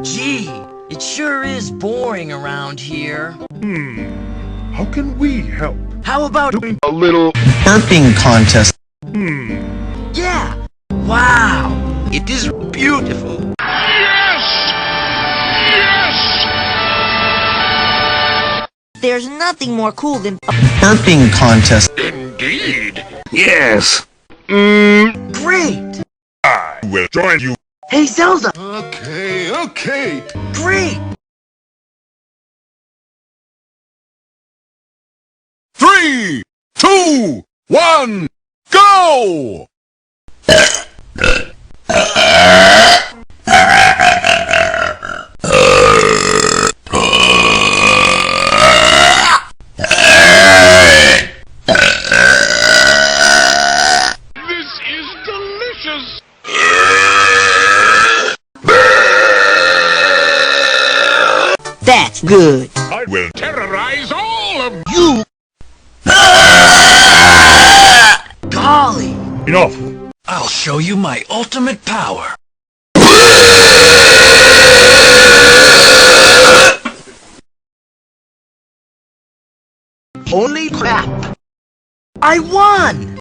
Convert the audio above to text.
Gee, it sure is boring around here. How can we help? How about Doing a little burping contest. Yeah! Wow! It is beautiful. There's nothing more cool than Burping contest. Indeed. Yes. Great! I will join you. Hey, Zelda! Okay. Great! 3, 2, 1, go! This is delicious. that's good. I will terrorize all of you. Golly! Enough. I'll show you my ultimate power. Holy crap! I won!